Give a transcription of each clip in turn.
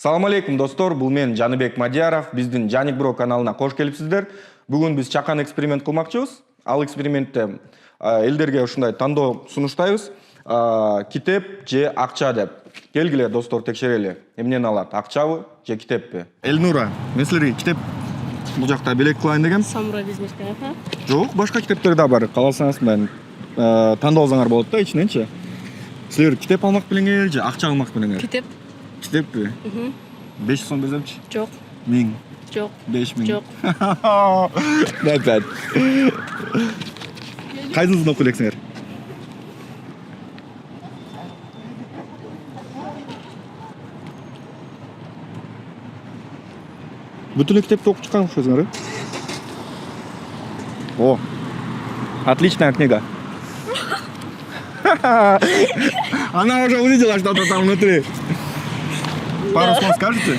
Салам алейкум достор, бул мен Жаныбек Мадияров, биздин Жаник Бро каналына кош келипсиздер. Бүгүн биз чакан эксперимент кылмакчыбыз. Ал экспериментте элдерге ушундай тандоо сунуштайбыз. Китеп же акча деп. Келгиле достор, текшерели. Эмнени алат? Акчабы же китеппи? Элнура, мен силерге китеп бул жакта белек кылайын дегем. Самурай бизнеске, Жок, башка китептер да бар. Кааласаңыз мындай тандоосуңар болот да ичиненчи. Силер китеп алмак белеңер же акча алмак белеңер? Китеп. Китеппи? 500 сом берсемчи? Жок. 1000. Жок. 5000. Жок. Опять. Кайсынысын окуй элексиңер? Бүтүн эле китепти окуп чыккан окшойсуңар, О, отличная книга. Она уже увидела что-то там внутри. Пару слов скажете?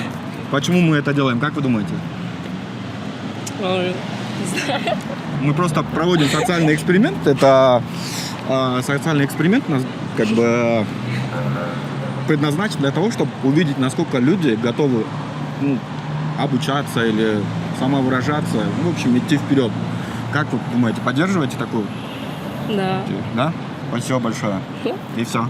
Почему мы это делаем? Как вы думаете? Не знаю. Мы просто проводим социальный эксперимент. Это социальный эксперимент нас как бы предназначен для того, чтобы увидеть, насколько люди готовы обучаться или самовыражаться, в общем, идти вперед. Как вы думаете, поддерживаете такую? Да. Да? Спасибо большое. И все.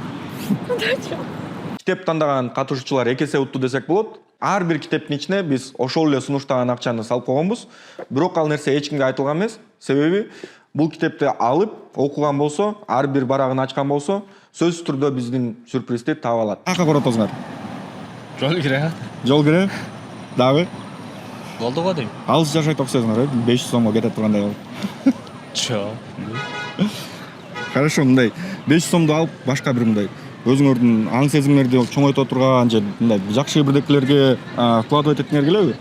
Китеп тандаган катышуучулар 2 эсе утту десек болот. Ар бир китептин ичине биз ошол эле сунуштаган акчаны салып койгонбуз. Бирок ал нерсе эч кимге айтылган эмес. Себеби бул китепти алып окуган болсо, ар бир барагын ачкан болсо, сөзсүз түрдө биздин сюрпризди таап алат. Каяка коротосуңар? Жол кире. Жол кире? Дагы? Болду го дейм. Алыс жашайт окшойсуңар, 500 сомго кетет тургандай болуп. Жок. Хорошо, мындай 500 сомду алып, башка бир мындай өзүңөрдүн аң сезимдерди чоңойто турган же мындай жакшы бирдекелерге вкладывать эткиңер келеби?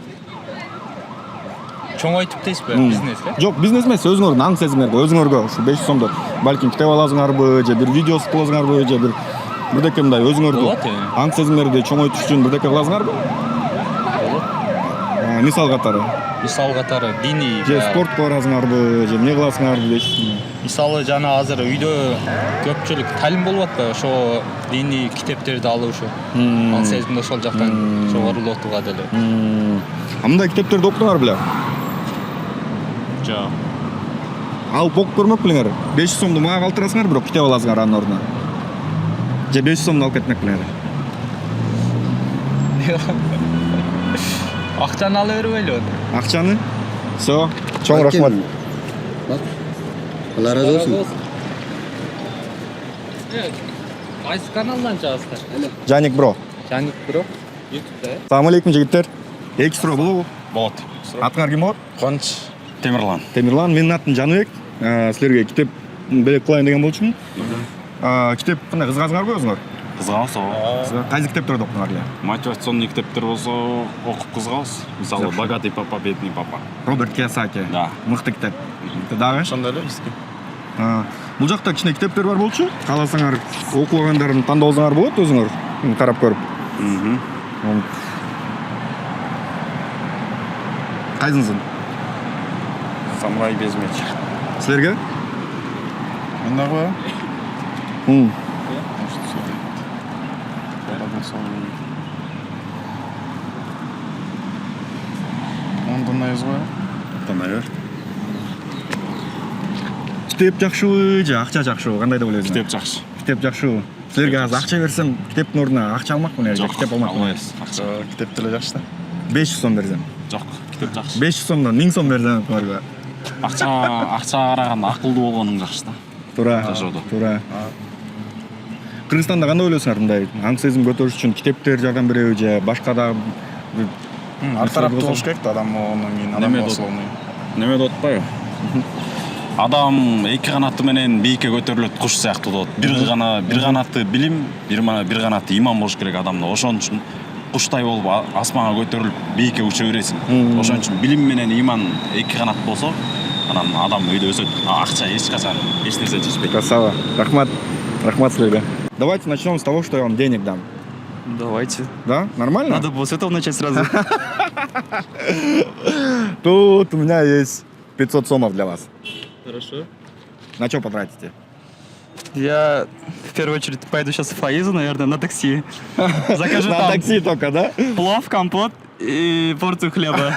Чоңойтуп дейсизби? Бизнеске? Жок, бизнес эмес, өзүңөрдүн аң сезимдерди, өзүңөргө ушу 500 сомду балким китеп аласыңарбы, же бир видео кыласыңарбы, же бирдеке мындай өзүңөрдүн аң сезимдерди чоңойтуш үчүн бирдеке кыласыңарбы? Мисал катары. Мисал катары диний Же спортко барасыңарбы, же эмне кыласыңарбы дейсизби? Мисалы жана азыр үйдө көпчүлүк талим болуп атпайбы, ошо диний китептерди алып ушу. Аң сезимди ошол жактан жогорулатууга деле. А мындай китептерди окудуңар беле? Жок. Алып окуп көрмөк белеңер? 500 сомду мага калтырасыңар, бирок китеп аласыңар анын ордуна. Же 500 сомду алып кетмек белеңер? Акчаны ала бербейлиби? Акчаны? Всё, чоң рахмат. Алла разы болсун. Кайсы каналдан чыгасыздар? Жаник Бро. Жаник Бро. YouTube'да. Салам алейкум жигиттер. Эки суроо болобу? Болот. Атыңар ким болот? Кубаныч Темирлан. Темирлан, менин атым Жаныбек. Силерге китеп белек кылайын деген болчумун. Китеп кандай кызыгасыңарбы өзүңөр? Кызыгабыз. Кайсы китептерди окудуңар эле? Мотивационный китептер болсо окуп кызыгабыз. Мисалы «Богатый папа, бедный папа». Роберт Кийосаки. Да. Мыкты китеп. Дагы? Ошондой эле бизге. Бул жакта кичине китептер бар болчу. Кааласаңар окугандарын тандоосуңар болот өзүңөр карап көрүп. Кайсынысын? Самурай без меча. Силерге? Мен дагы Ондан yazгой. Танайыр. Китеп жакшыбы же акча жакшыбы? Кандай деп ойлойсуңар? Китеп жакшы. Китеп жакшыбы. Силерге азыр акча берсем, китептин ордуна акча алмакмын, же китеп алмакмын. Алмайбыз. Акча. Китеп деле жакшы да. 500 сом берсем. Жок, китеп жакшы. 500 сомдон 1000 сом берсем, көргө. Акчага караганда акылдуу болгонуң жакшы да. Туура. Жашоодо. Туура. Кыргызстанда кандай ойлойсуңар мындай аң сезим көтөрүш үчүн китептер жардам береби же башка да Ар тараптуу болуш керек да, адам онун кийин адам болсо. Неме деп атпайбы? Адам эки канаты менен бийикке көтөрүлөт куш сыяктуу болот. Бир канаты билим, бир канаты иман болуш керек адамда. Ошон үчүн куштай болуп асманга көтөрүлүп бийикке уча бересиң. Ошон үчүн билим менен иман эки канат болсо, анан адам өйдө өсөт. Акча эч качан эч нерсе чечпейт. Красава. Рахмат. Рахмат силерге. Давайте начнем с того, что я вам денег дам. Давайте. Да? Нормально? Надо было с этого начать сразу. Тут у меня есть 500 сомов для вас. Хорошо. На что потратите? Я в первую очередь поеду сейчас в Фаизу, наверное, на такси. Закажу На там такси только, да? плов, компот и порцию хлеба.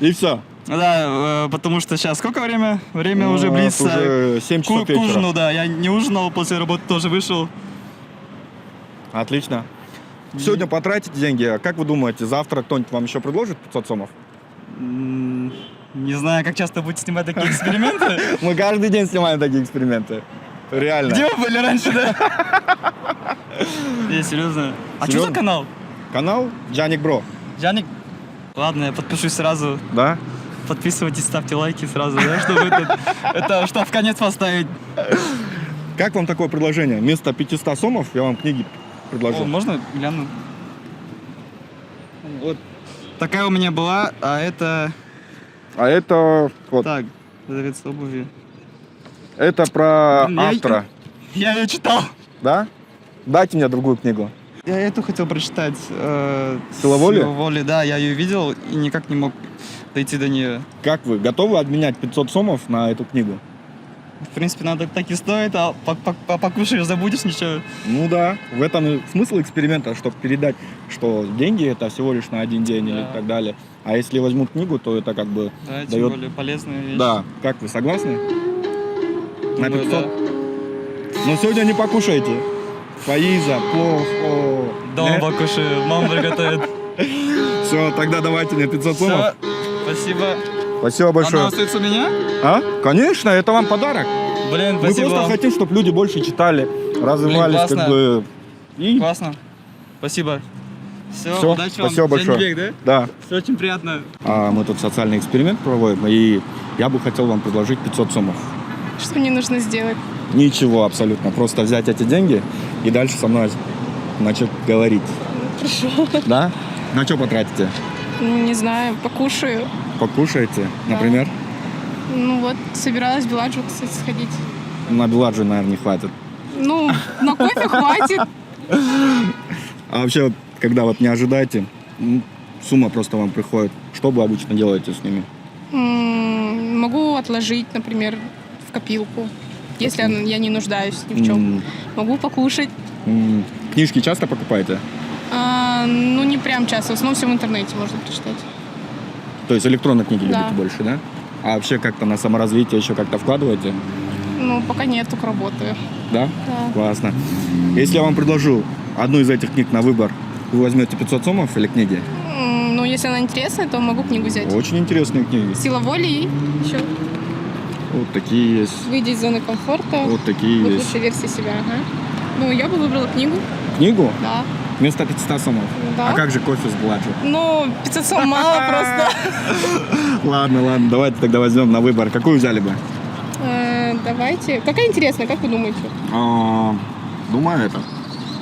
И все. Да, потому что сейчас сколько время? Время уже близко. Уже 7 часов К ужину, вечера. да. Я не ужинал, после работы тоже вышел. Отлично. Сегодня потратите деньги. А как вы думаете, завтра кто-нибудь вам еще предложит 500 сомов? Не знаю, как часто будете снимать такие эксперименты. Мы каждый день снимаем такие эксперименты. Реально. Где вы были раньше, да? Не, серьезно. А что за Серьезно? канал? Канал Джаник Бро. Джаник? Ладно, я подпишусь сразу. Да? Подписывайтесь, ставьте лайки сразу, да, чтобы это что в конец поставить. Как вам такое предложение? Вместо 500 сомов я вам книги предложил. О, можно гляну? Вот такая у меня была, а это... А это вот, Так, продавец обуви. это про Я- автора. Я ее читал. Да? Дайте мне другую книгу. Я эту хотел прочитать. «Сила воли»? «Сила воли», да, я ее видел и никак не мог дойти до нее. Как вы, готовы обменять 500 сомов на эту книгу? В принципе, надо так и стоит, а покушаешь, забудешь ничего. Ну да, в этом и смысл эксперимента, чтобы передать, что деньги это всего лишь на один день или Да. так далее. А если возьмут книгу, то это как бы Да, тем дает... более полезная вещь. Да, как вы, согласны? На Думаю, 500? да. Но сегодня не покушайте. Фаиза, плов, о. Дома покушаю, мама приготовит. Все, тогда давайте мне 500 сомов. Все, спасибо. Спасибо Она большое. остается у меня? А? Конечно, это вам подарок. Блин, Мы спасибо. просто хотим, чтобы люди больше читали, развивались, классно. как бы. И Классно. Спасибо. Все, все, удачи вам. спасибо большое. Джанибек, да? Да. Все очень приятно. Мы тут социальный эксперимент проводим, и я бы хотел вам предложить 500 сомов. Что мне нужно сделать? Ничего абсолютно. Просто взять эти деньги и дальше со мной начать говорить. Хорошо. Да? На что потратите? Не знаю, покушаю. Покушаете, Да. например? Ну вот, собиралась в Беладжу, кстати, сходить. На Беладжи, наверное, не хватит. Ну, на кофе хватит. А вообще, вот, когда вот не ожидаете, сумма просто вам приходит. Что вы обычно делаете с ними? Могу отложить, например, в копилку, если я не нуждаюсь ни в чем. Могу покушать. Книжки часто покупаете? Ну, не прям часто, в основном все в интернете можно прочитать. То есть электронные книги Да. любите больше, да? А вообще как-то на саморазвитие еще как-то вкладываете? Ну, пока нет, только работаю. Да? Да. Классно. Если я вам предложу одну из этих книг на выбор, вы возьмете 500 сомов или книги? Ну, если она интересная, то могу книгу взять. Очень интересные книги. «Сила воли» и еще Вот такие есть. «Выйди из зоны комфорта». Вот такие «Будь есть. лучшей версией себя». Ага. Ну, я бы выбрала книгу, Книгу? да. Вместо 500 сомов? Да. А как же кофе с Беладжи? Ну, 500 сом мало просто. Ладно, давайте тогда возьмем на выбор. Какую взяли бы? Давайте. Какая интересная, как вы думаете? Думаю, это.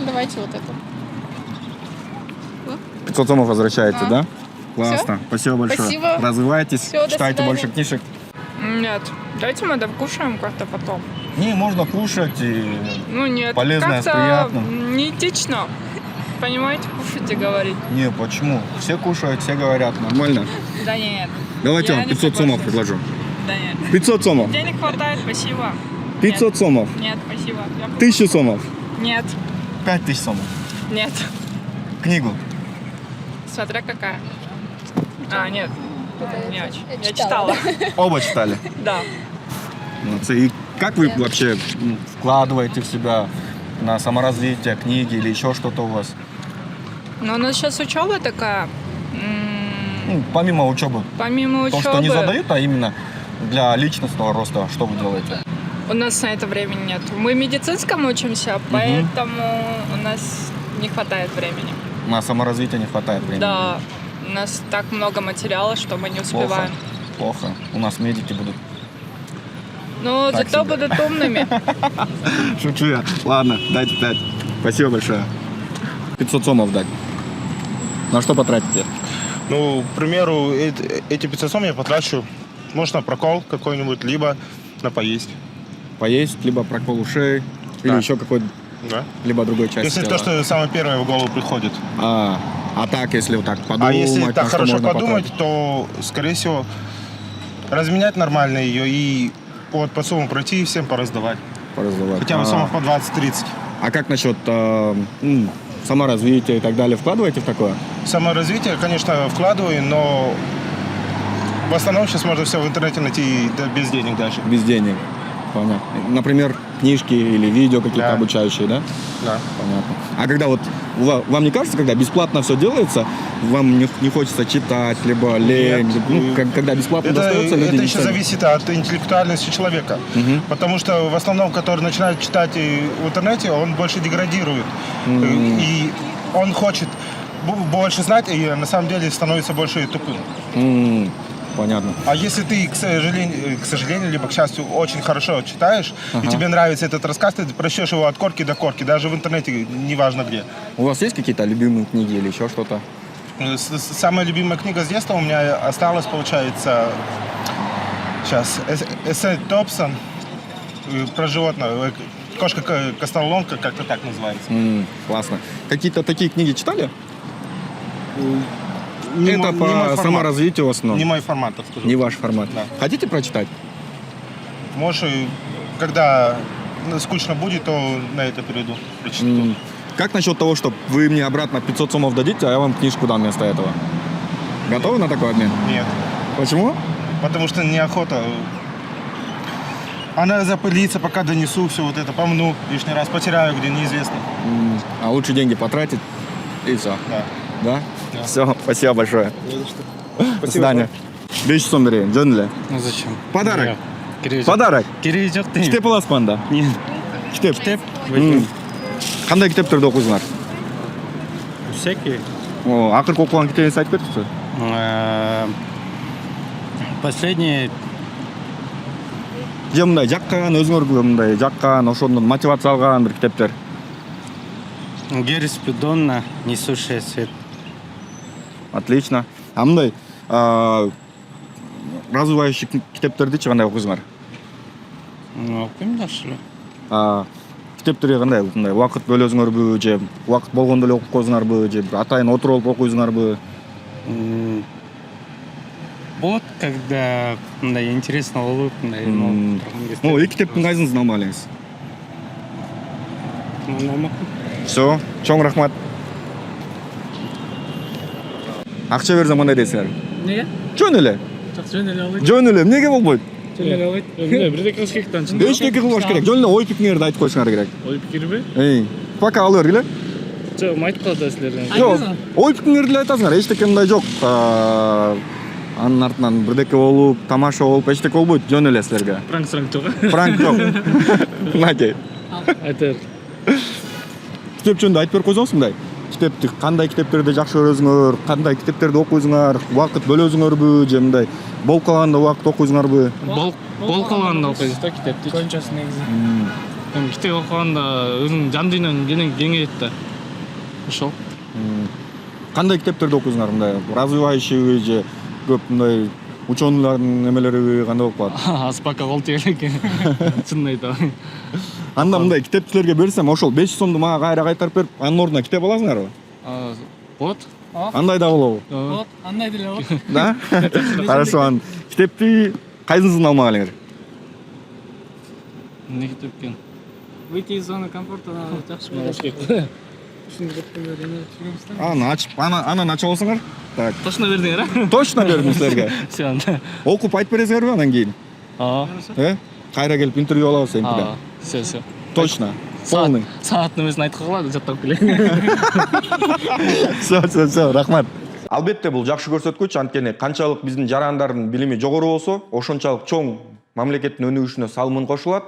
Давайте вот эту. 500 сомов возвращаете, Да. да? Классно. Спасибо большое. Спасибо. Развивайтесь, Всё, до читайте свидания. больше книжек. Нет, давайте мы докушаем как-то потом. Не, можно кушать и... Ну нет, Полезное с как-то приятным. неэтично. Понимаете, кушать и говорить. Не, почему? Все кушают, все говорят. Нормально. Да нет. Давайте Я вам не 500 сомов соглашусь. предложу. Да нет. 500 сомов. Денег хватает, спасибо. 500 сомов. Нет, спасибо. Я 1000 сомов. Нет, 5000 сомов. нет. Книгу. Смотря какая. Нет. Не очень. Я читала. Оба читали. Да. Молодцы. И как вы вообще вкладываете в себя на саморазвитие, книги или еще что-то у вас? Но у нас сейчас учеба такая. Помимо учебы. Помимо учебы. То, что не задают, а именно для личностного роста, что вы делаете? У нас на это времени нет. Мы в медицинском учимся, поэтому у нас не хватает времени. На саморазвитие не хватает времени. Да, у нас так много материала, что мы не Плохо. успеваем. Плохо. У нас медики будут. Но Так зато себе. будут умными. Шучу я. Ладно, дайте 5. Спасибо большое. 500 сомов дать. На что потратите? Ну, к примеру, эти 500 сом я потрачу, может, на прокол какой-нибудь, либо на поесть. Поесть, либо прокол ушей, или Да. еще какой-то, Да? либо другой части Если тела. то, что самое первое в голову приходит. А так, если вот так подумать, А если так на что хорошо можно подумать, потратить? то, скорее всего, разменять нормально ее и от по сумму пройти и всем пораздавать. Поразвивать. Хотя бы сомов по 20-30. А как насчет саморазвития и так далее? Вкладываете в такое? Саморазвитие, конечно, вкладываю, но в основном сейчас можно все в интернете найти да, без денег даже. Без денег. Понятно. Например, книжки или видео какие-то Да. обучающие, да? Да. Понятно. А когда вот вам не кажется, когда бесплатно все делается, вам не хочется читать, либо лень? Нет. Ну, когда бесплатно достается, люди Это не еще читают. зависит от интеллектуальности человека. Потому что в основном, который начинает читать в интернете, он больше деградирует. И он хочет больше знать, и на самом деле становится больше тупым. Понятно. А если ты, к сожалению, либо к счастью, очень хорошо читаешь, и тебе нравится этот рассказ, ты прочтешь его от корки до корки, даже в интернете, неважно где. У вас есть какие-то любимые книги или еще что-то? Самая любимая книга с детства у меня осталась, получается, сейчас, эссе Томпсон про животное, кошка-костоломка, как-то так называется. Классно. Какие-то такие книги читали? Не Это мой по формат. саморазвитию в основном. Не мой формат, так скажу. Не ваш формат. Да. Хотите прочитать? Может, когда скучно будет, то на это перейду. Прочитаю. Как насчет того, что вы мне обратно 500 сомов дадите, а я вам книжку дам вместо этого? Готовы на такой обмен? Нет. Почему? Потому что неохота. Она запылится, пока донесу все вот это, помну, лишний раз потеряю, где неизвестно. А лучше деньги потратить и все. Да. Да? Все, спасибо большое. До свидания. 500 сом берейін, жөн эле. Ну зачем? Подарок. Керегі жоқ. Подарок. Керегі жоқ деймін. Кітеп аласыз ба анда? Нет. Кітеп. Кітеп? Қандай кітептерді оқисыңар? Всякие. Ақырғы оқыған кітебіңізді айтып кетіңізші. Последний Же мындай жаққан, өзүңөргө мындай жаққан, ошондон мотивация алган бир китептер. Герри Спидонна, «Несущая свет». Отлично. А мындай развивающий китептердичи кандай окуйсуңар? Оқимын жақсы эле. Китептерге кандай мындай убакыт бөлөсүңөрбү же убакыт болгондо эле окуп койсуңарбы же атайын отуруп алып окуйсуңарбы? Вот, когда мындай интересно болуп, мындай Ну, эки китептин кайсысын алмак элеңиз? Все, чоң рахмат. Акча берсем кандай дейсиңер? Неге? Жөн эле. Жөн эле алайын. Жөн эле. Эмнеге болбойт? Жөн эле алайын. Эмне, бирдеке кылыш керек да анчында. Эчтеке кылбаш керек. Жөн эле ой пикиңерди айтып коюшуңар керек. Ой пикирби? Пока алып бергиле. Жок, айтып калат силерден. Жок, ой пикиңерди эле айтасыңар. Эчтеке мындай жок. Анын артынан бирдеке болуп, тамаша болуп, эчтеке болбойт. Жөн эле силерге. Пранк жок. Пранк жок. Мынакей. Айтыр. Китеп жөнүндө айтып берип койсоңуз мындай. Китепти кандай китептерди жакшы көрөсүңөр, кандай китептерди окуйсуңар, убакыт бөлөсүңөрбү же мындай болуп калганда убакыт окуйсуңарбы? Болуп калганда окуйм. Китепти. Кончасы негизи. Китеп окуганда өзүңдүн жан дүйнөң кеңейет да. Ошол. Кандай китептерди окуйсуңар мындай? Развивающий же көп мындай ученыйлардын немелери кандай болуп калат? Аз пока кол тиген экен. Чынын айтам. Анда мындай китепчилерге берсем, ошол 500 сомду мага кайра кайтарып берип, анын ордуна китеп аласыңарбы? Вот. Андай да болобу? Вот, андай деле вот. Да? Хорошо, анан китепти кайсынысын алмак элеңер? Не китеп экен? Выйти из зоны комфорта надо жакшы болот. Аны ачып, анан ачып алсаңар. Так. Точно бердиңер, а? Точно бердим силерге. Все, анда. Окуп айтып бересиңерби анан кийин? Кайра келип интервью алабыз эмтиде. Все. Точно. Полный. Саат немесин айтып калгыла, жаттап келейин. Все, рахмат. Албетте бул жакшы көрсөткүч, анткени канчалык биздин жарандардын билими жогору болсо, ошончалык чоң мамлекеттин өнүгүшүнө салымын кошулат.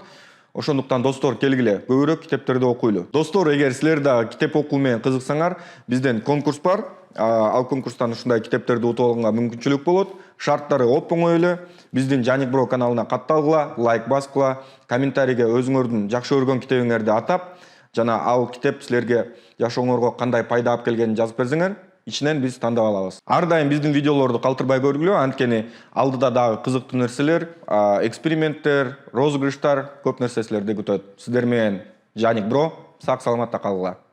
Ошондуктан достор келгиле, көбүрөөк китептерди окуйлу. Достор, эгер силер да китеп окуу менен кызыксаңар, бизден конкурс бар. Ал конкурстан ушундай китептерди утуп алганга мүмкүнчүлүк болот. Шарттары оп-оңой эле. Биздин Жаник Бро каналына катталгыла, лайк баскыла, комментарийге өзүңөрдүн жакшы көргөн китебиңерди атап, жана ал китеп силерге жашооңорго кандай пайда алып келгенин жазып берсеңер, ичинен биз тандап алабыз. Ар дайым биздин видеолорду калтырбай көргүлө, анткени алдыда дагы кызыктуу нерселер, эксперименттер, розыгрыштар, көп нерсе силерди күтөт. Сиздер менен Жаник Бро, сак саламатта калгыла.